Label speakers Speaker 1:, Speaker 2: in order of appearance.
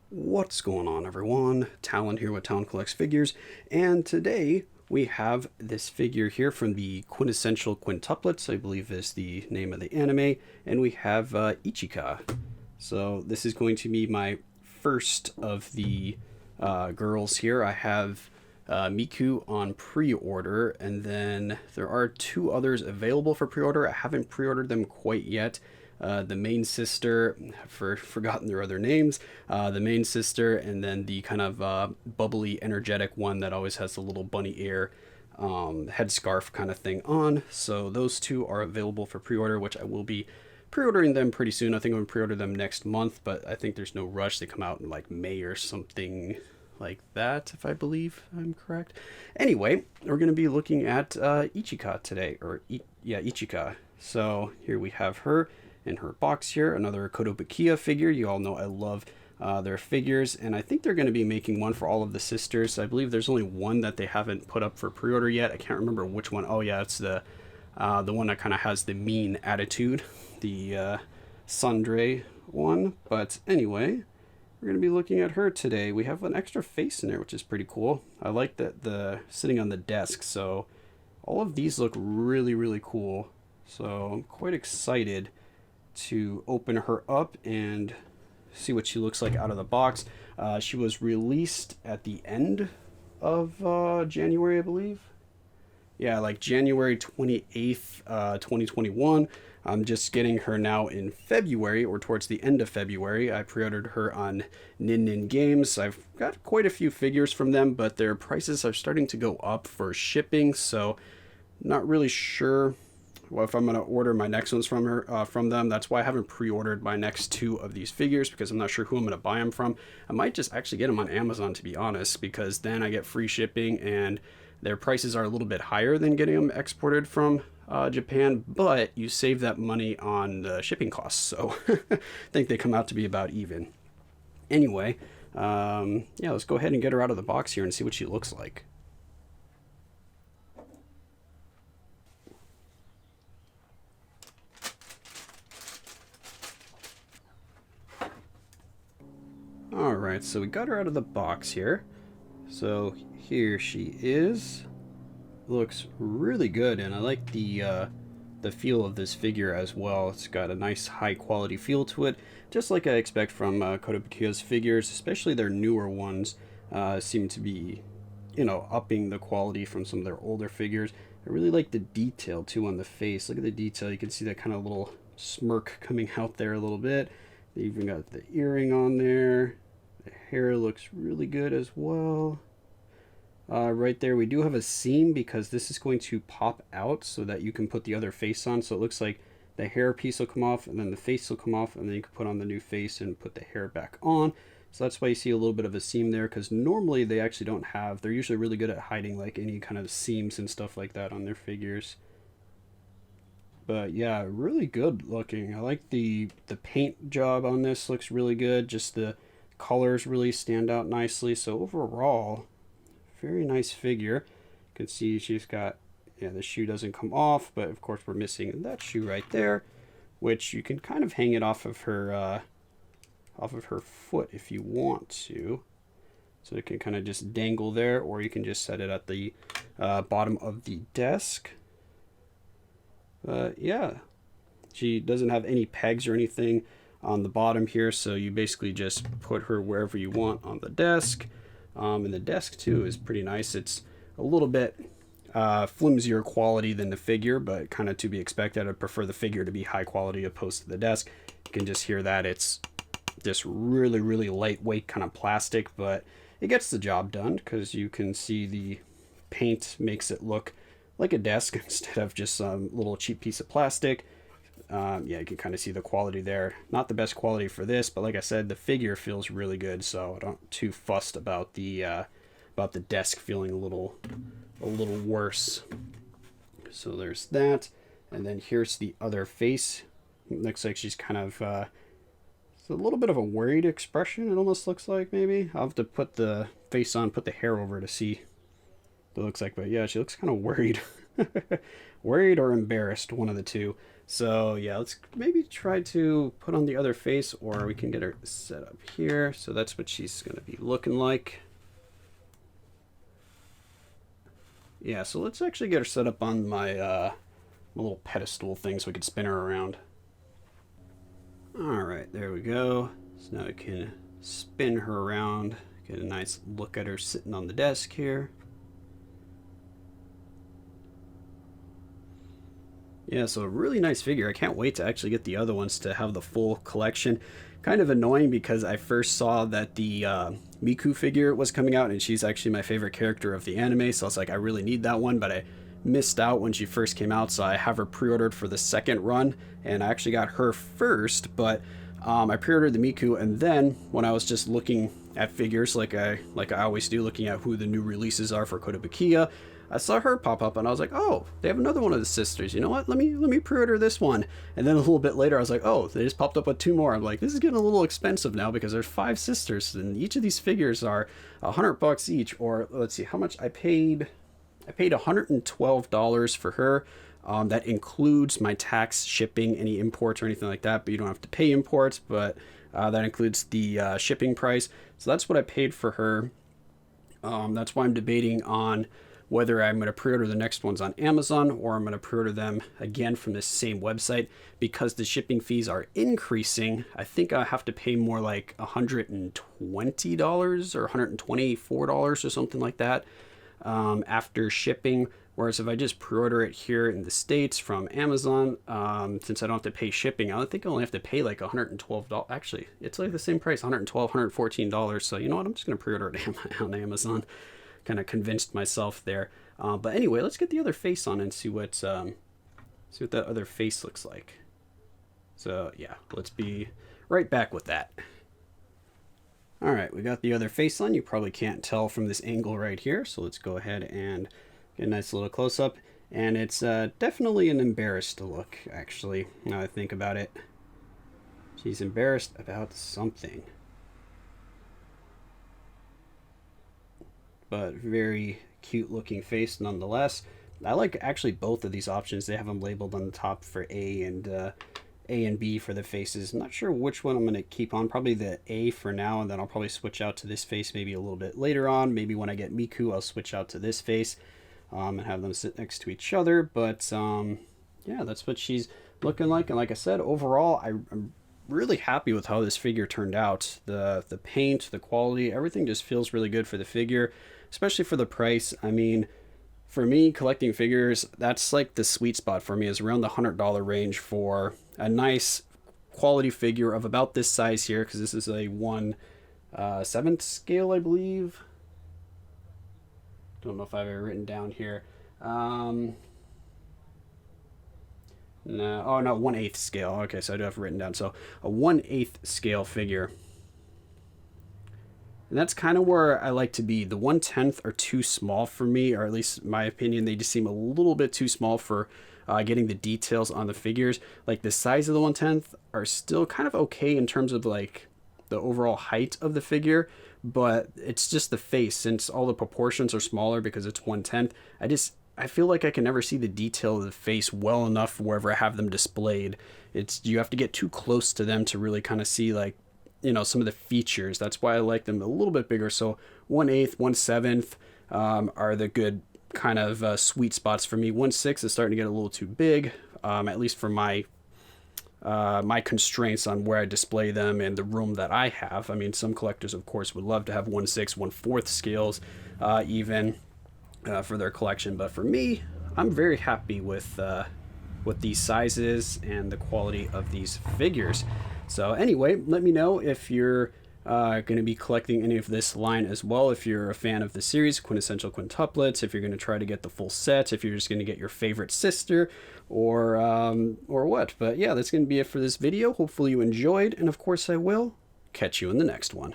Speaker 1: What's going on, everyone? Talen here with Talen Collects Figures, and today we have this figure here from the Quintessential Quintuplets, I believe is the name of the anime, and we have Ichika. So this is going to be my first of the girls here. I have Miku on pre-order, and then there are two others available for pre-order. I haven't pre-ordered them quite yet. The main sister, I've forgotten their other names, the main sister, and then the kind of bubbly, energetic one that always has the little bunny ear headscarf kind of thing on. So those two are available for pre-order, which I will be pre-ordering them pretty soon. I think I'm going to pre-order them next month, but I think there's no rush. They come out in like May or something like that, if I believe I'm correct. Anyway, we're going to be looking at Ichika today, Ichika. So here we have her in her box here, another Kotobukiya figure. You all know I love their figures, and I think they're going to be making one for all of the sisters. I believe there's only one that they haven't put up for pre-order yet. I can't remember which one. Oh yeah, it's the one that kind of has the mean attitude, the Sundre one. But anyway, we're going to be looking at her today. We have an extra face in there, which is pretty cool. I like that the sitting on the desk, so all of these look really cool. So I'm quite excited to open her up and see what she looks like out of the box. She was released at the end of January, I believe. Yeah, like January 28th, 2021. I'm just getting her now in February, or towards the end of February. I pre-ordered her on Nin Games. I've got quite a few figures from them, but their prices are starting to go up for shipping, so not really sure if I'm going to order my next ones from them. That's why I haven't pre-ordered my next two of these figures, because I'm not sure who I'm going to buy them from. I might just actually get them on Amazon, to be honest, because then I get free shipping, and their prices are a little bit higher than getting them exported from Japan, but you save that money on the shipping costs, so I think they come out to be about even. Anyway, yeah, let's go ahead and get her out of the box here and see what she looks like. Alright, so we got her out of the box here. So here she is. Looks really good, and I like the feel of this figure as well. It's got a nice high quality feel to it, just like I expect from Kotobukiya's figures, especially their newer ones seem to be, upping the quality from some of their older figures. I really like the detail too on the face. Look at the detail. You can see that kind of little smirk coming out there a little bit. They even got the earring on there. The hair looks really good as well. Right there, we do have a seam because this is going to pop out so that you can put the other face on. So it looks like the hair piece will come off, and then the face will come off, and then you can put on the new face and put the hair back on. So that's why you see a little bit of a seam there, because normally they actually don't have. They're usually really good at hiding like any kind of seams and stuff like that on their figures. But yeah, really good looking. I like the paint job on this. Looks really good. Just the colors really stand out nicely. So overall, very nice figure. You can see she's got, yeah, the shoe doesn't come off, but of course we're missing that shoe right there, which you can kind of hang it off of her foot if you want to. So it can kind of just dangle there, or you can just set it at the bottom of the desk. Yeah, she doesn't have any pegs or anything on the bottom here, so you basically just put her wherever you want on the desk. And the desk too is pretty nice. It's a little bit flimsier quality than the figure, but kind of to be expected. I prefer the figure to be high quality opposed to the desk. You can just hear that it's just really lightweight kind of plastic, but it gets the job done because you can see the paint makes it look like a desk instead of just some little cheap piece of plastic. Yeah, you can kind of see the quality there. Not the best quality for this, but like I said, the figure feels really good, so I'm not too fussed about the desk feeling a little worse. So there's that, and then here's the other face. It looks like she's kind of it's a little bit of a worried expression. It almost looks like, maybe I'll have to put the face on, put the hair over to see what it looks like. But yeah, she looks kind of worried. Worried or embarrassed, one of the two. So yeah, let's maybe try to put on the other face, or we can get her set up here. So that's what she's going to be looking like. Yeah, so let's actually get her set up on my little pedestal thing so we can spin her around. All right, there we go. So now we can spin her around, get a nice look at her sitting on the desk here. Yeah, so a really nice figure. I can't wait to actually get the other ones to have the full collection. Kind of annoying because I first saw that the Miku figure was coming out, and she's actually my favorite character of the anime, so I was like, I really need that one, but I missed out when she first came out, so I have her pre-ordered for the second run, and I actually got her first, but I pre-ordered the Miku, and then when I was just looking at figures like I always do, looking at who the new releases are for Kotobukiya, I saw her pop up and I was like, oh, they have another one of the sisters. You know what? Let me pre-order this one. And then a little bit later, I was like, oh, they just popped up with 2 more. I'm like, this is getting a little expensive now because there's 5 sisters, and each of these figures are $100 each. Or let's see, how much I paid. I paid $112 for her. That includes my tax, shipping, any imports or anything like that. But you don't have to pay imports. But that includes the shipping price. So that's what I paid for her. That's why I'm debating on whether I'm going to pre-order the next ones on Amazon or I'm going to pre-order them again from this same website, because the shipping fees are increasing. I think I have to pay more like $120 or $124 or something like that after shipping. Whereas if I just pre-order it here in the States from Amazon, since I don't have to pay shipping, I think I only have to pay like $112. Actually, it's like the same price, $112, $114. So you know what? I'm just going to pre-order it on Amazon. Kind of convinced myself there. But anyway, let's get the other face on and see what that other face looks like. So yeah, let's be right back with that. All right, we got the other face on. You probably can't tell from this angle right here. So let's go ahead and get a nice little close up. And it's definitely an embarrassed look, actually, now I think about it. She's embarrassed about something. But very cute looking face nonetheless. I like actually both of these options. They have them labeled on the top for A and B for the faces. I'm not sure which one I'm going to keep on. Probably the A for now, and then I'll probably switch out to this face maybe a little bit later on. Maybe when I get Miku, I'll switch out to this face and have them sit next to each other. But yeah, that's what she's looking like. And like I said, overall, I'm really happy with how this figure turned out. The paint, the quality, everything just feels really good for the figure, especially for the price. I mean, for me, collecting figures, that's like the sweet spot for me, is around the $100 range for a nice quality figure of about this size here, because this is a 1/7 scale, I believe. Don't know if I've ever written down here. No, oh no, 1/8 scale. Okay, so I do have it written down. So a 1/8 scale figure. And that's kind of where I like to be. The 1/10 are too small for me, or at least in my opinion, they just seem a little bit too small for getting the details on the figures. Like the size of the 1/10 are still kind of okay in terms of like the overall height of the figure, but it's just the face, since all the proportions are smaller because it's 1/10. I feel like I can never see the detail of the face well enough wherever I have them displayed. You have to get too close to them to really kind of see like, you know, some of the features. That's why I like them a little bit bigger. So 1/8, 1/7 are the good kind of sweet spots for me. 1/6 is starting to get a little too big, at least for my constraints on where I display them and the room that I have. I mean, some collectors, of course, would love to have 1/6, 1/4 scales even for their collection. But for me, I'm very happy with these sizes and the quality of these figures. So anyway, let me know if you're going to be collecting any of this line as well. If you're a fan of the series, Quintessential Quintuplets, if you're going to try to get the full set, if you're just going to get your favorite sister, or what. But yeah, that's going to be it for this video. Hopefully you enjoyed, and of course I will catch you in the next one.